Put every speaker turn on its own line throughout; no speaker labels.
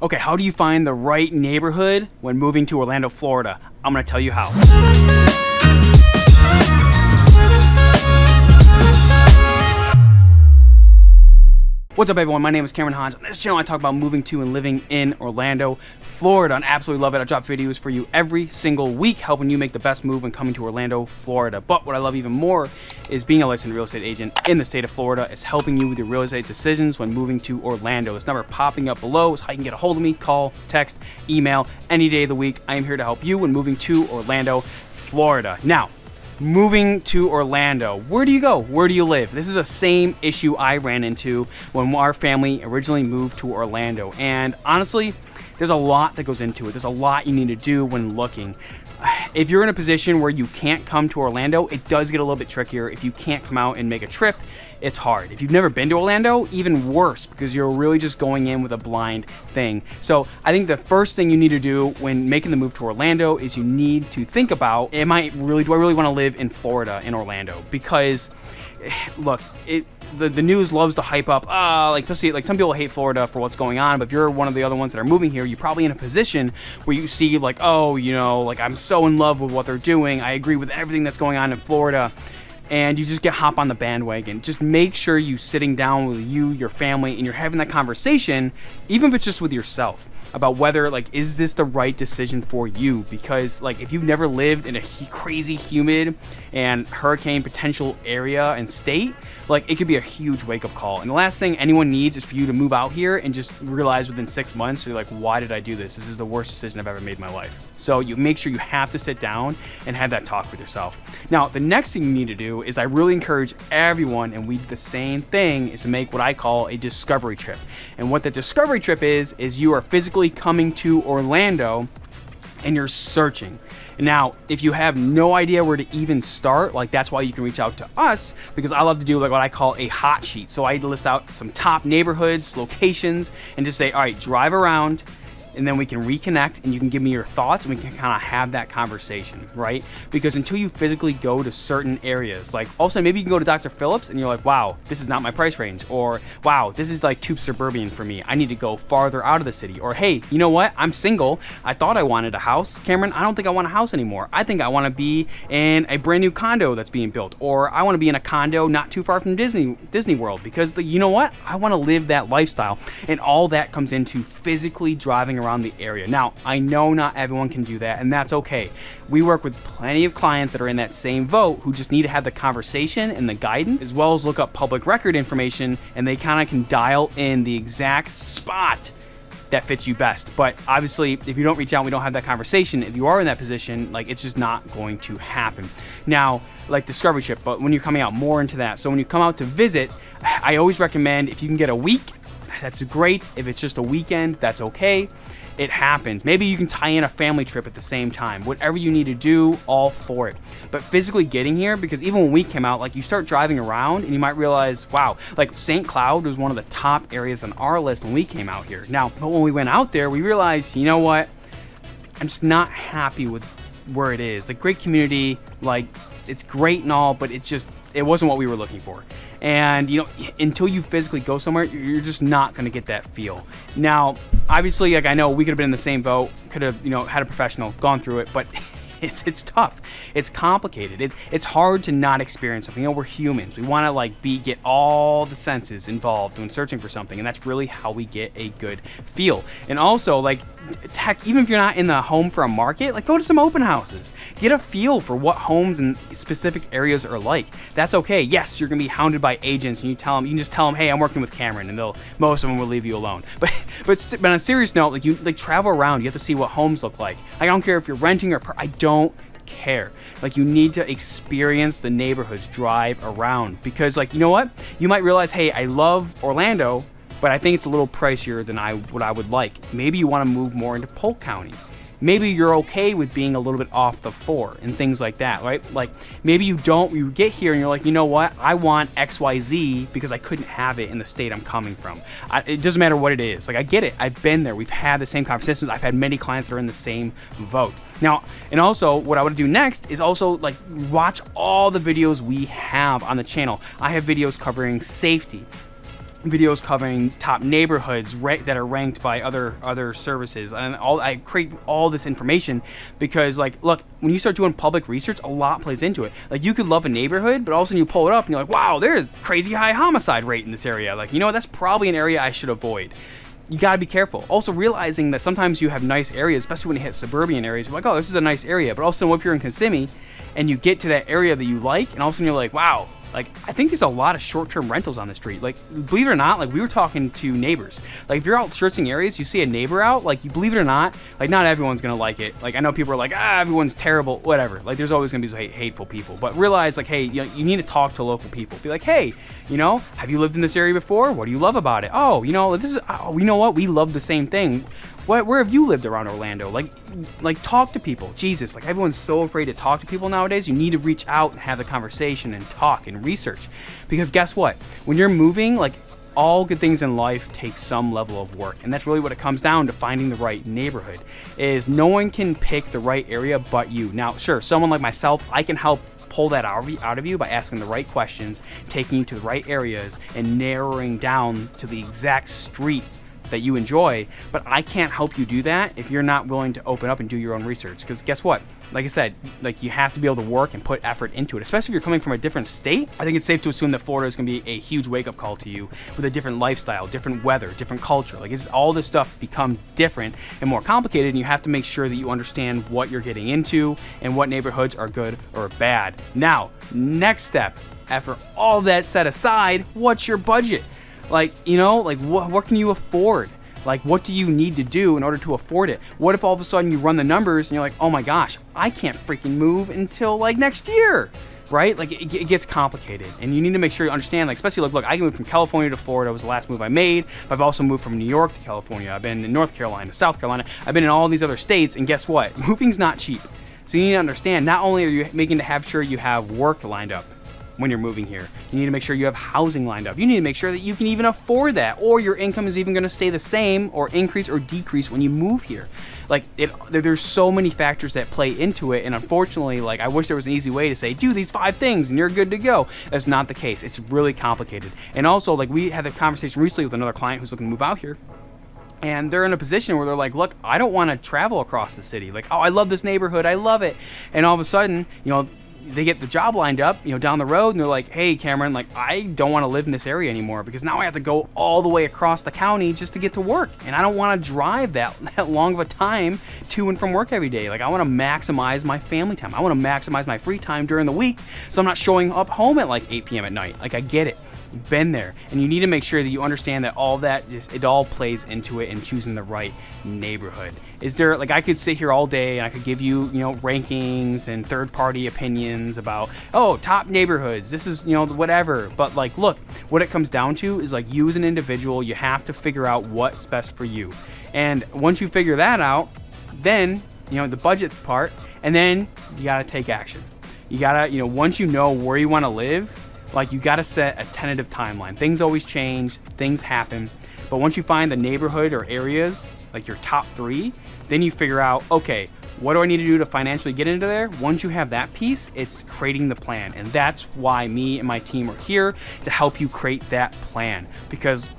Okay, how do you find the right neighborhood when moving to Orlando, Florida? I'm gonna tell you how. What's up everyone, my name is Cameron Hans. On this channel I talk about moving to and living in Orlando, Florida, and I absolutely love it. I drop videos for you every single week, helping you make the best move when coming to Orlando, Florida. But what I love even more is being a licensed real estate agent in the state of Florida. It's helping you with your real estate decisions when moving to Orlando. This number popping up below is how you can get a hold of me, call, text, email, any day of the week. I am here to help you when moving to Orlando, Florida. Now, moving to Orlando, where do you go? Where do you live? This is the same issue I ran into when our family originally moved to Orlando. And honestly, there's a lot that goes into it. There's a lot you need to do when looking. If you're in a position where you can't come to Orlando, it does get a little bit trickier. If you can't come out and make a trip, it's hard. If you've never been to Orlando, even worse, because you're really just going in with a blind thing. So I think the first thing you need to do when making the move to Orlando is you need to think about, do I really want to live in Florida, in Orlando? Because look, the news loves to hype up, especially like some people hate Florida for what's going on, but if you're one of the other ones that are moving here, you're probably in a position where you see like, oh, you know, like I'm so in love with what they're doing. I agree with everything that's going on in Florida. And you just hop on the bandwagon. Just make sure you're sitting down with you, your family, and you're having that conversation, even if it's just with yourself, about whether like, is this the right decision for you? Because like, if you've never lived in a crazy humid and hurricane potential area and state, like it could be a huge wake-up call. And the last thing anyone needs is for you to move out here and just realize within 6 months, you're like, why did I do this? This is the worst decision I've ever made in my life. So you make sure you have to sit down and have that talk with yourself. Now, the next thing you need to do is I really encourage everyone, and we do the same thing, is to make what I call a discovery trip. And what the discovery trip is you are physically coming to Orlando and you're searching. Now, if you have no idea where to even start, like that's why you can reach out to us, because I love to do like what I call a hot sheet. So I list out some top neighborhoods, locations, and just say, all right, drive around, and then we can reconnect and you can give me your thoughts and we can kind of have that conversation, right? Because until you physically go to certain areas, like also maybe you can go to Dr. Phillips and you're like, wow, this is not my price range, or wow, this is like too suburban for me. I need to go farther out of the city. Or hey, you know what? I'm single. I thought I wanted a house. Cameron, I don't think I want a house anymore. I think I want to be in a brand new condo that's being built, or I want to be in a condo not too far from Disney World, because you know what? I want to live that lifestyle. And all that comes into physically driving around the area. Now, I know not everyone can do that, and that's okay. We work with plenty of clients that are in that same boat who just need to have the conversation and the guidance, as well as look up public record information, and they kind of can dial in the exact spot that fits you best. But obviously, if you don't reach out, we don't have that conversation. If you are in that position, like it's just not going to happen. Now, like discovery trip, but when you're coming out more into that. So when you come out to visit, I always recommend if you can get a week, that's great. If it's just a weekend, that's okay. It happens. Maybe you can tie in a family trip at the same time. Whatever you need to do, all for it. But physically getting here, because even when we came out, like you start driving around and you might realize, wow, like St. Cloud was one of the top areas on our list when we came out here. Now, but when we went out there, we realized, you know what? I'm just not happy with where it is. Like great community, like it's great and all, but it wasn't what we were looking for. And you know, until you physically go somewhere, you're just not going to get that feel. Now, obviously, like I know we could have been in the same boat, could have, you know, had a professional gone through it, but it's tough. It's complicated. It's hard to not experience something. You know, we're humans. We want to like get all the senses involved when searching for something, and that's really how we get a good feel. And also, like, heck, even if you're not in the home for a market, like go to some open houses. Get a feel for what homes in specific areas are like. That's okay. Yes, you're gonna be hounded by agents, and you can just tell them, hey, I'm working with Cameron, and most of them will leave you alone. But on a serious note, like you travel around, you have to see what homes look like. I don't care if you're renting or I don't care. Like you need to experience the neighborhoods, drive around, because like, you know what? You might realize, hey, I love Orlando, but I think it's a little pricier than what I would like. Maybe you want to move more into Polk County. Maybe you're okay with being a little bit off the 4 and things like that, right? Like maybe you get here and you're like, you know what? I want XYZ because I couldn't have it in the state I'm coming from. It doesn't matter what it is. Like I get it. I've been there. We've had the same conversations. I've had many clients that are in the same boat. Now, and also what I want to do next is also like watch all the videos we have on the channel. I have videos covering safety, videos covering top neighborhoods that are ranked by other services, and I create all this information because, like, look, when you start doing public research, a lot plays into it. Like, you could love a neighborhood, but all of a sudden you pull it up and you're like, wow, there's crazy high homicide rate in this area. Like, you know, that's probably an area I should avoid. You gotta be careful. Also realizing that sometimes you have nice areas, especially when you hit suburban areas, you're like, oh, this is a nice area, but also if you're in Kissimmee and you get to that area that you like, and all of a sudden you're like, wow, like, I think there's a lot of short-term rentals on the street. Like, believe it or not, like, we were talking to neighbors. Like, if you're out searching areas, you see a neighbor out, like, you believe it or not, like, not everyone's gonna like it. Like, I know people are like, everyone's terrible, whatever. Like, there's always gonna be some hateful people. But realize, like, hey, you know, you need to talk to local people. Be like, hey, you know, have you lived in this area before? What do you love about it? Oh, you know, this is, you know what? We love the same thing. Where have you lived around Orlando? Like talk to people. Jesus, like, everyone's so afraid to talk to people nowadays. You need to reach out and have the conversation and talk and research. Because guess what? When you're moving, like, all good things in life take some level of work. And that's really what it comes down to, finding the right neighborhood. Is no one can pick the right area but you. Now, sure, someone like myself, I can help pull that out of you by asking the right questions, taking you to the right areas, and narrowing down to the exact street that you enjoy. But I can't help you do that if you're not willing to open up and do your own research. Because guess what? Like I said, like, you have to be able to work and put effort into it, especially if you're coming from a different state. I think it's safe to assume that Florida is going to be a huge wake-up call to you, with a different lifestyle, different weather, different culture. Like, it's all this stuff becomes different and more complicated, and you have to make sure that you understand what you're getting into and what neighborhoods are good or bad. Now, next step, after all that set aside, what's your budget? Like, you know, like, what can you afford? Like, what do you need to do in order to afford it? What if all of a sudden you run the numbers and you're like, oh my gosh, I can't freaking move until, like, next year, right? Like, it gets complicated, and you need to make sure you understand, like, especially, look, I moved from California to Florida. Was the last move I made, but I've also moved from New York to California. I've been in North Carolina, South Carolina. I've been in all these other states, and guess what? Moving's not cheap. So you need to understand, not only are you making to have sure you have work lined up when you're moving here, you need to make sure you have housing lined up. You need to make sure that you can even afford that, or your income is even going to stay the same or increase or decrease when you move here. Like, there's so many factors that play into it, and unfortunately, like, I wish there was an easy way to say, do these 5 things and you're good to go. That's not the case. It's really complicated. And also, like, we had a conversation recently with another client who's looking to move out here, and they're in a position where they're like, look, I don't want to travel across the city. Like, oh, I love this neighborhood, I love it. And all of a sudden, you know, they get the job lined up, you know, down the road, and they're like, hey, Cameron, like, I don't want to live in this area anymore because now I have to go all the way across the county just to get to work, and I don't want to drive that long of a time to and from work every day. Like, I want to maximize my family time. I want to maximize my free time during the week, so I'm not showing up home at like 8 p.m. at night. Like, I get it. You've been there, and you need to make sure that you understand that all that it all plays into it in choosing the right neighborhood. Is there, like, I could sit here all day and I could give you, you know, rankings and third-party opinions about, oh, top neighborhoods, this is, you know, whatever. But, like, look, what it comes down to is, like, you as an individual, you have to figure out what's best for you. And once you figure that out, then, you know, the budget part, and then you gotta take action. You gotta, you know, once you know where you want to live, like, you gotta set a tentative timeline. Things always change, things happen, but once you find the neighborhood or areas, like your top 3, then you figure out, okay, what do I need to do to financially get into there? Once you have that piece, it's creating the plan, and that's why me and my team are here to help you create that plan. Because,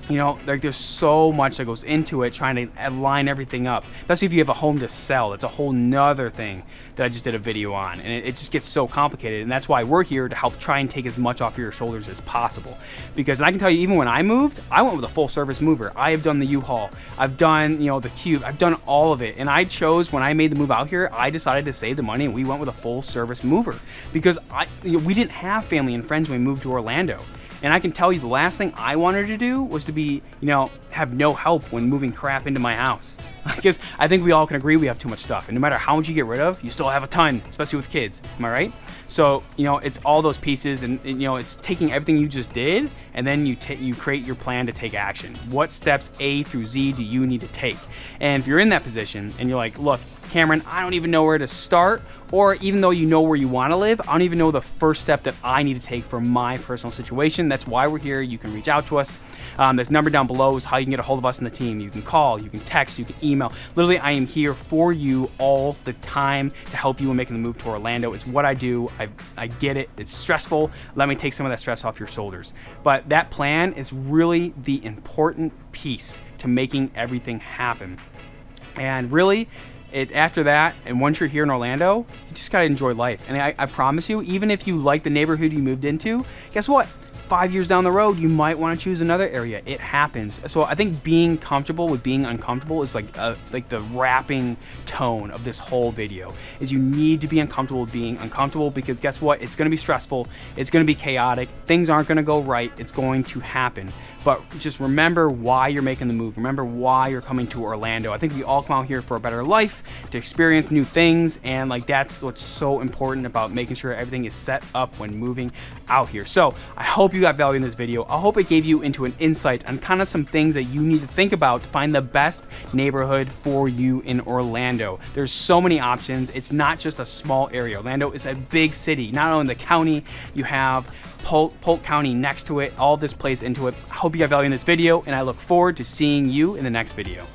you know, like, there's so much that goes into it, trying to line everything up, especially if you have a home to sell. It's a whole nother thing that I just did a video on, and it just gets so complicated. And that's why we're here, to help try and take as much off your shoulders as possible. Because, and I can tell you, even when I moved, I went with a full service mover. I have done the U-Haul, I've done, you know, the Cube, I've done all of it. And I chose, when I made the move out here, I decided to save the money, and we went with a full service mover, because we didn't have family and friends when we moved to Orlando. And I can tell you, the last thing I wanted to do was to be, you know, have no help when moving crap into my house. Because I think we all can agree we have too much stuff, and no matter how much you get rid of, you still have a ton, especially with kids. Am I right? So, you know, it's all those pieces, and you know, it's taking everything you just did, and then you create your plan to take action. What steps A through Z do you need to take? And if you're in that position and you're like, look, Cameron, I don't even know where to start, or even though you know where you want to live, I don't even know the first step that I need to take for my personal situation. That's why we're here. You can reach out to us. This number down below is how you can get a hold of us in the team. You can call, you can text, you can email. Literally, I am here for you all the time to help you in making the move to Orlando. It's what I do. I get it. It's stressful. Let me take some of that stress off your shoulders. But that plan is really the important piece to making everything happen. And really, after that, and once you're here in Orlando, you just gotta enjoy life. And I promise you, even if you like the neighborhood you moved into, guess what? 5 years down the road, you might want to choose another area. It happens. So I think being comfortable with being uncomfortable is like the wrapping tone of this whole video. Is you need to be uncomfortable with being uncomfortable, because guess what? It's going to be stressful. It's going to be chaotic. Things aren't going to go right. It's going to happen. But just remember why you're making the move. Remember why you're coming to Orlando. I think we all come out here for a better life, to experience new things, and like that's what's so important about making sure everything is set up when moving out here. So I hope you got value in this video. I hope it gave you into an insight on kind of some things that you need to think about to find the best neighborhood for you in Orlando. There's so many options. It's not just a small area. Orlando is a big city. Not only in the county, you have Polk County next to it. All this plays into it. I hope you got value in this video, and I look forward to seeing you in the next video.